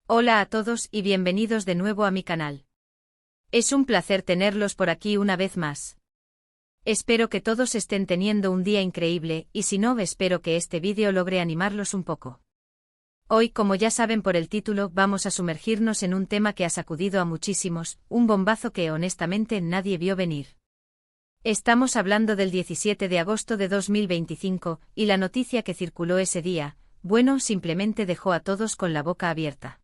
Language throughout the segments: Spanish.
Hola a todos y bienvenidos de nuevo a mi canal. Es un placer tenerlos por aquí una vez más. Espero que todos estén teniendo un día increíble y si no, espero que este vídeo logre animarlos un poco. Hoy, como ya saben por el título, vamos a sumergirnos en un tema que ha sacudido a muchísimos, un bombazo que honestamente nadie vio venir. Estamos hablando del 17 de agosto de 2025, y la noticia que circuló ese día, bueno, simplemente dejó a todos con la boca abierta.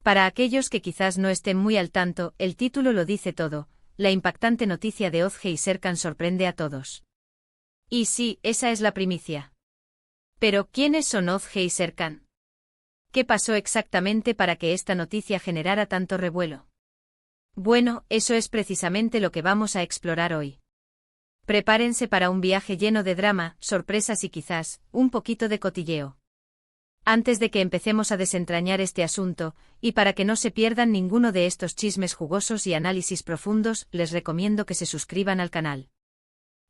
Para aquellos que quizás no estén muy al tanto, el título lo dice todo, la impactante noticia de Ozge y Serkan sorprende a todos. Y sí, esa es la primicia. Pero, ¿quiénes son Ozge y Serkan? ¿Qué pasó exactamente para que esta noticia generara tanto revuelo? Bueno, eso es precisamente lo que vamos a explorar hoy. Prepárense para un viaje lleno de drama, sorpresas y quizás, un poquito de cotilleo. Antes de que empecemos a desentrañar este asunto, y para que no se pierdan ninguno de estos chismes jugosos y análisis profundos, les recomiendo que se suscriban al canal.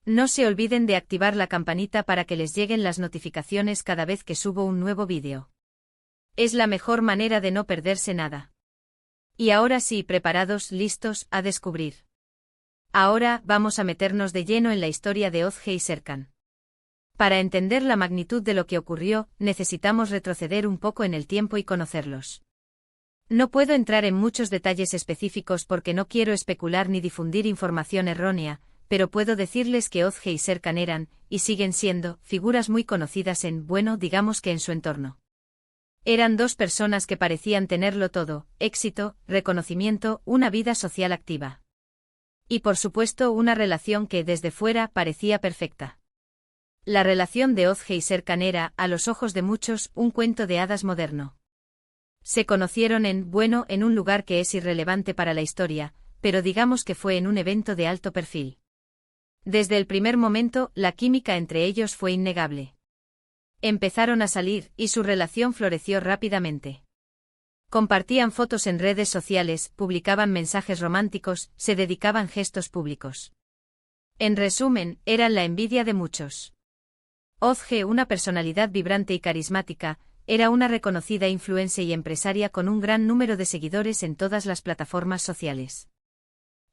No se olviden de activar la campanita para que les lleguen las notificaciones cada vez que subo un nuevo vídeo. Es la mejor manera de no perderse nada. Y ahora sí, preparados, listos, a descubrir. Ahora, vamos a meternos de lleno en la historia de Ozge y Serkan. Para entender la magnitud de lo que ocurrió, necesitamos retroceder un poco en el tiempo y conocerlos. No puedo entrar en muchos detalles específicos porque no quiero especular ni difundir información errónea, pero puedo decirles que Ozge y Serkan eran, y siguen siendo, figuras muy conocidas bueno, digamos que en su entorno. Eran dos personas que parecían tenerlo todo, éxito, reconocimiento, una vida social activa. Y por supuesto una relación que desde fuera parecía perfecta. La relación de Ozge y Serkan era, a los ojos de muchos, un cuento de hadas moderno. Se conocieron en un lugar que es irrelevante para la historia, pero digamos que fue en un evento de alto perfil. Desde el primer momento, la química entre ellos fue innegable. Empezaron a salir, y su relación floreció rápidamente. Compartían fotos en redes sociales, publicaban mensajes románticos, se dedicaban gestos públicos. En resumen, eran la envidia de muchos. Ozge, una personalidad vibrante y carismática, era una reconocida influencer y empresaria con un gran número de seguidores en todas las plataformas sociales.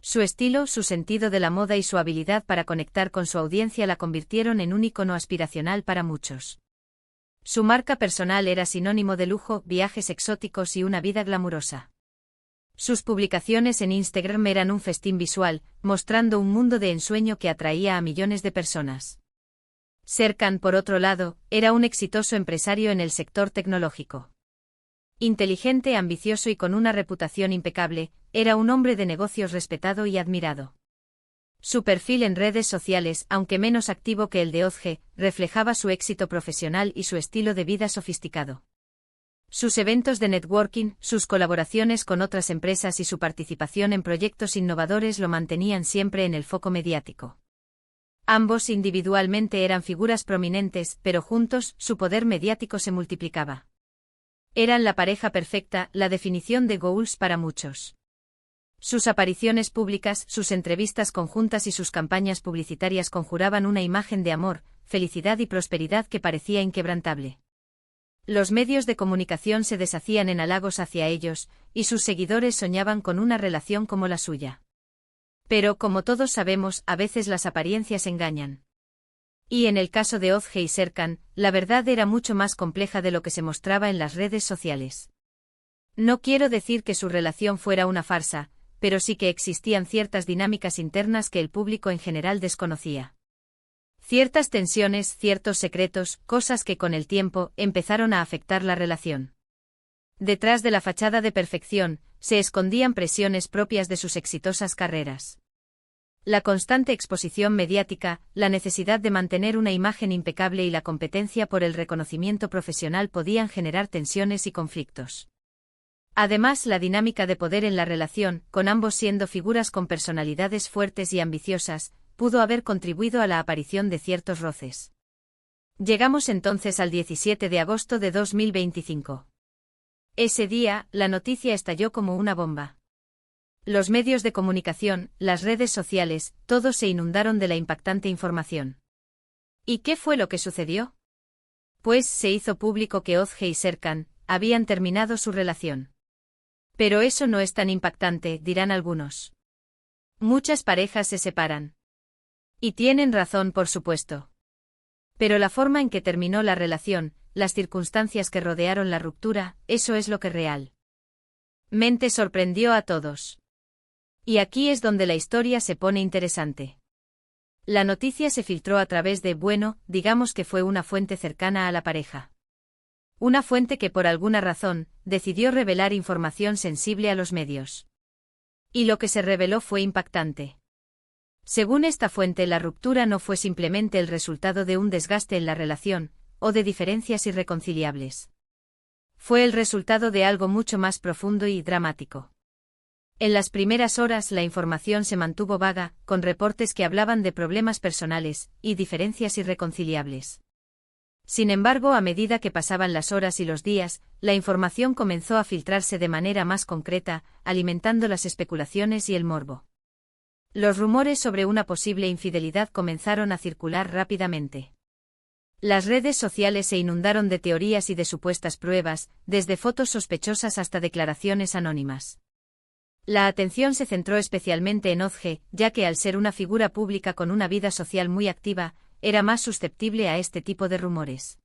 Su estilo, su sentido de la moda y su habilidad para conectar con su audiencia la convirtieron en un ícono aspiracional para muchos. Su marca personal era sinónimo de lujo, viajes exóticos y una vida glamurosa. Sus publicaciones en Instagram eran un festín visual, mostrando un mundo de ensueño que atraía a millones de personas. Serkan, por otro lado, era un exitoso empresario en el sector tecnológico. Inteligente, ambicioso y con una reputación impecable, era un hombre de negocios respetado y admirado. Su perfil en redes sociales, aunque menos activo que el de Ozge, reflejaba su éxito profesional y su estilo de vida sofisticado. Sus eventos de networking, sus colaboraciones con otras empresas y su participación en proyectos innovadores lo mantenían siempre en el foco mediático. Ambos individualmente eran figuras prominentes, pero juntos, su poder mediático se multiplicaba. Eran la pareja perfecta, la definición de goals para muchos. Sus apariciones públicas, sus entrevistas conjuntas y sus campañas publicitarias conjuraban una imagen de amor, felicidad y prosperidad que parecía inquebrantable. Los medios de comunicación se deshacían en halagos hacia ellos, y sus seguidores soñaban con una relación como la suya. Pero, como todos sabemos, a veces las apariencias engañan. Y en el caso de Ozge y Serkan, la verdad era mucho más compleja de lo que se mostraba en las redes sociales. No quiero decir que su relación fuera una farsa, pero sí que existían ciertas dinámicas internas que el público en general desconocía. Ciertas tensiones, ciertos secretos, cosas que con el tiempo empezaron a afectar la relación. Detrás de la fachada de perfección, se escondían presiones propias de sus exitosas carreras. La constante exposición mediática, la necesidad de mantener una imagen impecable y la competencia por el reconocimiento profesional podían generar tensiones y conflictos. Además, la dinámica de poder en la relación, con ambos siendo figuras con personalidades fuertes y ambiciosas, pudo haber contribuido a la aparición de ciertos roces. Llegamos entonces al 17 de agosto de 2025. Ese día, la noticia estalló como una bomba. Los medios de comunicación, las redes sociales, todos se inundaron de la impactante información. ¿Y qué fue lo que sucedió? Pues se hizo público que Ozge y Serkan, habían terminado su relación. Pero eso no es tan impactante, dirán algunos. Muchas parejas se separan. Y tienen razón, por supuesto. Pero la forma en que terminó la relación, las circunstancias que rodearon la ruptura, eso es lo que realmente sorprendió a todos. Y aquí es donde la historia se pone interesante. La noticia se filtró a través de, bueno, digamos que fue una fuente cercana a la pareja. Una fuente que por alguna razón, decidió revelar información sensible a los medios. Y lo que se reveló fue impactante. Según esta fuente, la ruptura no fue simplemente el resultado de un desgaste en la relación, o de diferencias irreconciliables. Fue el resultado de algo mucho más profundo y dramático. En las primeras horas la información se mantuvo vaga, con reportes que hablaban de problemas personales y diferencias irreconciliables. Sin embargo, a medida que pasaban las horas y los días, la información comenzó a filtrarse de manera más concreta, alimentando las especulaciones y el morbo. Los rumores sobre una posible infidelidad comenzaron a circular rápidamente. Las redes sociales se inundaron de teorías y de supuestas pruebas, desde fotos sospechosas hasta declaraciones anónimas. La atención se centró especialmente en Ozge, ya que al ser una figura pública con una vida social muy activa, era más susceptible a este tipo de rumores.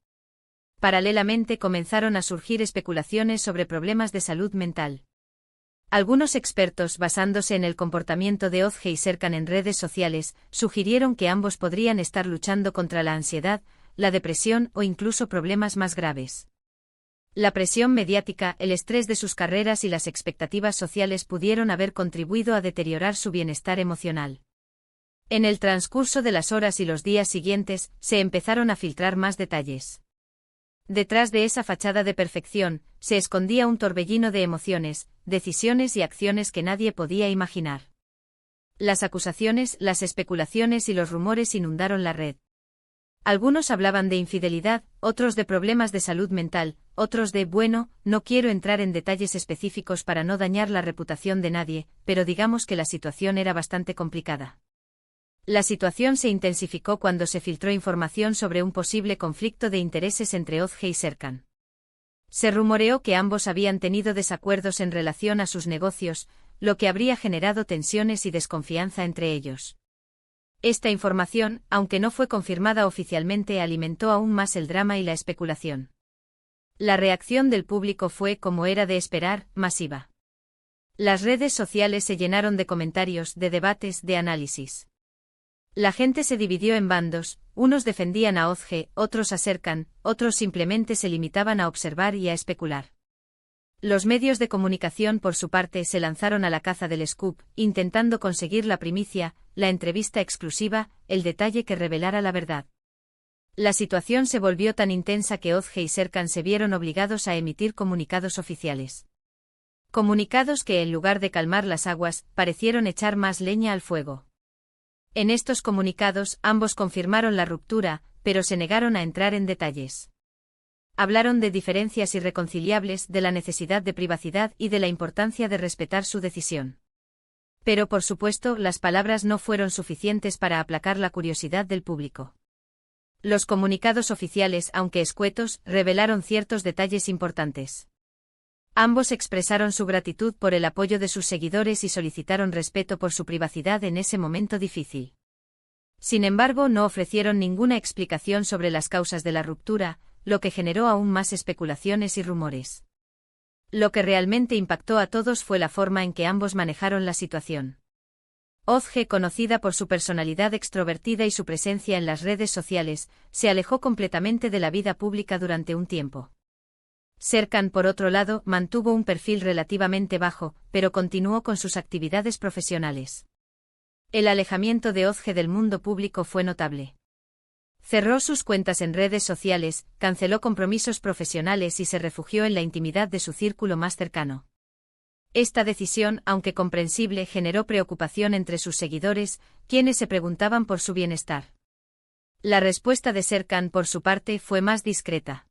Paralelamente comenzaron a surgir especulaciones sobre problemas de salud mental. Algunos expertos, basándose en el comportamiento de Ozge y Serkan en redes sociales, sugirieron que ambos podrían estar luchando contra la ansiedad, la depresión o incluso problemas más graves. La presión mediática, el estrés de sus carreras y las expectativas sociales pudieron haber contribuido a deteriorar su bienestar emocional. En el transcurso de las horas y los días siguientes, se empezaron a filtrar más detalles. Detrás de esa fachada de perfección, se escondía un torbellino de emociones, decisiones y acciones que nadie podía imaginar. Las acusaciones, las especulaciones y los rumores inundaron la red. Algunos hablaban de infidelidad, otros de problemas de salud mental, otros de, bueno, no quiero entrar en detalles específicos para no dañar la reputación de nadie, pero digamos que la situación era bastante complicada. La situación se intensificó cuando se filtró información sobre un posible conflicto de intereses entre Ozge y Serkan. Se rumoreó que ambos habían tenido desacuerdos en relación a sus negocios, lo que habría generado tensiones y desconfianza entre ellos. Esta información, aunque no fue confirmada oficialmente, alimentó aún más el drama y la especulación. La reacción del público fue, como era de esperar, masiva. Las redes sociales se llenaron de comentarios, de debates, de análisis. La gente se dividió en bandos, unos defendían a Ozge, otros a Serkan, otros simplemente se limitaban a observar y a especular. Los medios de comunicación, por su parte, se lanzaron a la caza del scoop, intentando conseguir la primicia, la entrevista exclusiva, el detalle que revelara la verdad. La situación se volvió tan intensa que Ozge y Serkan se vieron obligados a emitir comunicados oficiales. Comunicados que, en lugar de calmar las aguas, parecieron echar más leña al fuego. En estos comunicados, ambos confirmaron la ruptura, pero se negaron a entrar en detalles. Hablaron de diferencias irreconciliables, de la necesidad de privacidad y de la importancia de respetar su decisión. Pero por supuesto, las palabras no fueron suficientes para aplacar la curiosidad del público. Los comunicados oficiales, aunque escuetos, revelaron ciertos detalles importantes. Ambos expresaron su gratitud por el apoyo de sus seguidores y solicitaron respeto por su privacidad en ese momento difícil. Sin embargo, no ofrecieron ninguna explicación sobre las causas de la ruptura, lo que generó aún más especulaciones y rumores. Lo que realmente impactó a todos fue la forma en que ambos manejaron la situación. Ozge, conocida por su personalidad extrovertida y su presencia en las redes sociales, se alejó completamente de la vida pública durante un tiempo. Serkan, por otro lado, mantuvo un perfil relativamente bajo, pero continuó con sus actividades profesionales. El alejamiento de Ozge del mundo público fue notable. Cerró sus cuentas en redes sociales, canceló compromisos profesionales y se refugió en la intimidad de su círculo más cercano. Esta decisión, aunque comprensible, generó preocupación entre sus seguidores, quienes se preguntaban por su bienestar. La respuesta de Serkan, por su parte, fue más discreta.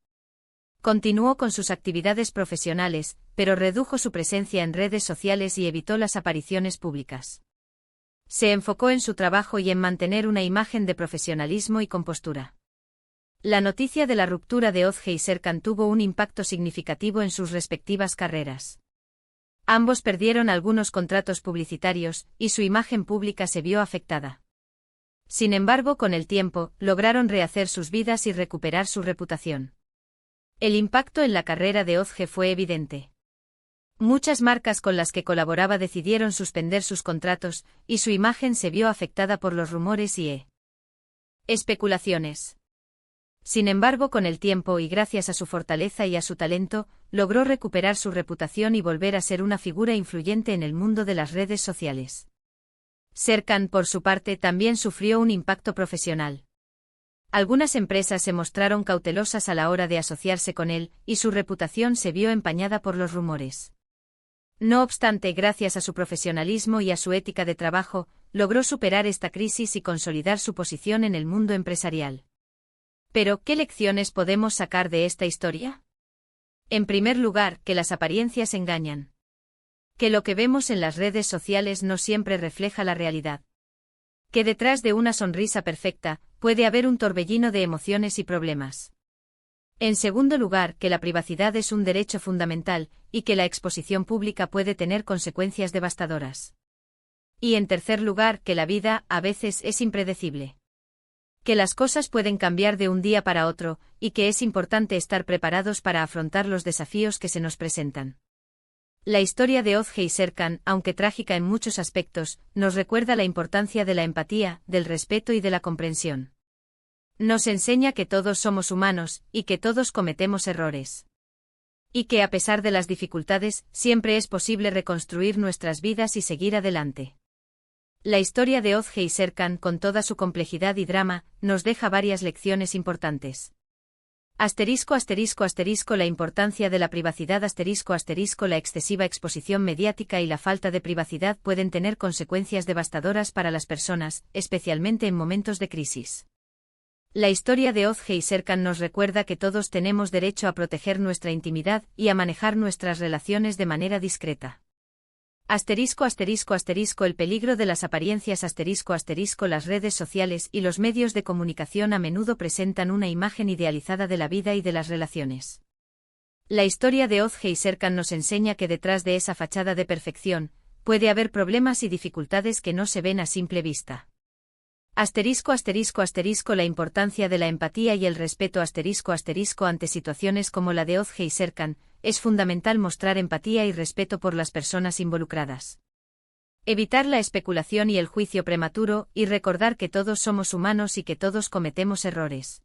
Continuó con sus actividades profesionales, pero redujo su presencia en redes sociales y evitó las apariciones públicas. Se enfocó en su trabajo y en mantener una imagen de profesionalismo y compostura. La noticia de la ruptura de Ozge y Serkan tuvo un impacto significativo en sus respectivas carreras. Ambos perdieron algunos contratos publicitarios, y su imagen pública se vio afectada. Sin embargo, con el tiempo, lograron rehacer sus vidas y recuperar su reputación. El impacto en la carrera de Ozge fue evidente. Muchas marcas con las que colaboraba decidieron suspender sus contratos, y su imagen se vio afectada por los rumores y especulaciones. Sin embargo, con el tiempo y gracias a su fortaleza y a su talento, logró recuperar su reputación y volver a ser una figura influyente en el mundo de las redes sociales. Serkan, por su parte, también sufrió un impacto profesional. Algunas empresas se mostraron cautelosas a la hora de asociarse con él, y su reputación se vio empañada por los rumores. No obstante, gracias a su profesionalismo y a su ética de trabajo, logró superar esta crisis y consolidar su posición en el mundo empresarial. Pero, ¿qué lecciones podemos sacar de esta historia? En primer lugar, que las apariencias engañan. Que lo que vemos en las redes sociales no siempre refleja la realidad. Que detrás de una sonrisa perfecta, puede haber un torbellino de emociones y problemas. En segundo lugar, que la privacidad es un derecho fundamental, y que la exposición pública puede tener consecuencias devastadoras. Y en tercer lugar, que la vida, a veces, es impredecible. Que las cosas pueden cambiar de un día para otro, y que es importante estar preparados para afrontar los desafíos que se nos presentan. La historia de Ozge y Serkan, aunque trágica en muchos aspectos, nos recuerda la importancia de la empatía, del respeto y de la comprensión. Nos enseña que todos somos humanos, y que todos cometemos errores. Y que a pesar de las dificultades, siempre es posible reconstruir nuestras vidas y seguir adelante. La historia de Ozge y Serkan, con toda su complejidad y drama, nos deja varias lecciones importantes. La importancia de la privacidad. La excesiva exposición mediática y la falta de privacidad pueden tener consecuencias devastadoras para las personas, especialmente en momentos de crisis. La historia de Ozge y Serkan nos recuerda que todos tenemos derecho a proteger nuestra intimidad y a manejar nuestras relaciones de manera discreta. El peligro de las apariencias. Las redes sociales y los medios de comunicación a menudo presentan una imagen idealizada de la vida y de las relaciones. La historia de Ozge y Serkan nos enseña que detrás de esa fachada de perfección, puede haber problemas y dificultades que no se ven a simple vista. La importancia de la empatía y el respeto. Ante situaciones como la de Ozge y Serkan, es fundamental mostrar empatía y respeto por las personas involucradas. Evitar la especulación y el juicio prematuro, y recordar que todos somos humanos y que todos cometemos errores.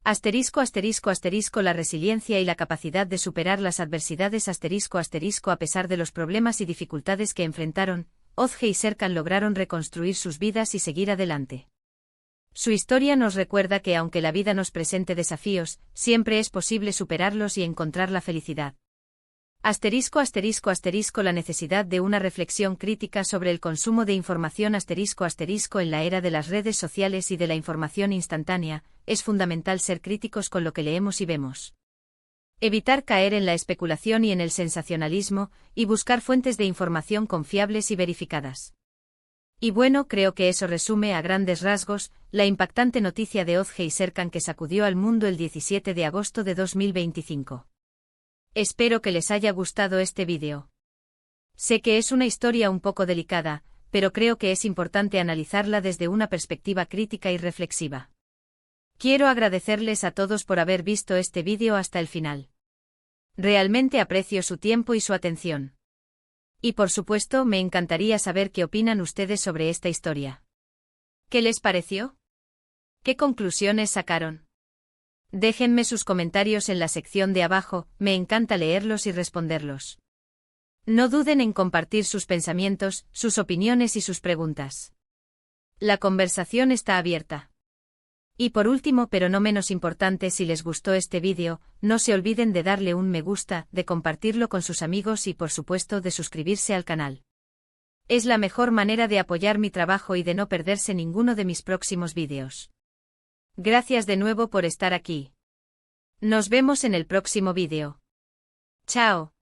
La resiliencia y la capacidad de superar las adversidades. A pesar de los problemas y dificultades que enfrentaron, Ozge y Serkan lograron reconstruir sus vidas y seguir adelante. Su historia nos recuerda que aunque la vida nos presente desafíos, siempre es posible superarlos y encontrar la felicidad. La necesidad de una reflexión crítica sobre el consumo de información. En la era de las redes sociales y de la información instantánea, es fundamental ser críticos con lo que leemos y vemos. Evitar caer en la especulación y en el sensacionalismo, y buscar fuentes de información confiables y verificadas. Y bueno, creo que eso resume a grandes rasgos la impactante noticia de Ozge y Serkan que sacudió al mundo el 17 de agosto de 2025. Espero que les haya gustado este vídeo. Sé que es una historia un poco delicada, pero creo que es importante analizarla desde una perspectiva crítica y reflexiva. Quiero agradecerles a todos por haber visto este vídeo hasta el final. Realmente aprecio su tiempo y su atención. Y por supuesto, me encantaría saber qué opinan ustedes sobre esta historia. ¿Qué les pareció? ¿Qué conclusiones sacaron? Déjenme sus comentarios en la sección de abajo, me encanta leerlos y responderlos. No duden en compartir sus pensamientos, sus opiniones y sus preguntas. La conversación está abierta. Y por último, pero no menos importante, si les gustó este vídeo, no se olviden de darle un me gusta, de compartirlo con sus amigos y por supuesto de suscribirse al canal. Es la mejor manera de apoyar mi trabajo y de no perderse ninguno de mis próximos vídeos. Gracias de nuevo por estar aquí. Nos vemos en el próximo vídeo. Chao.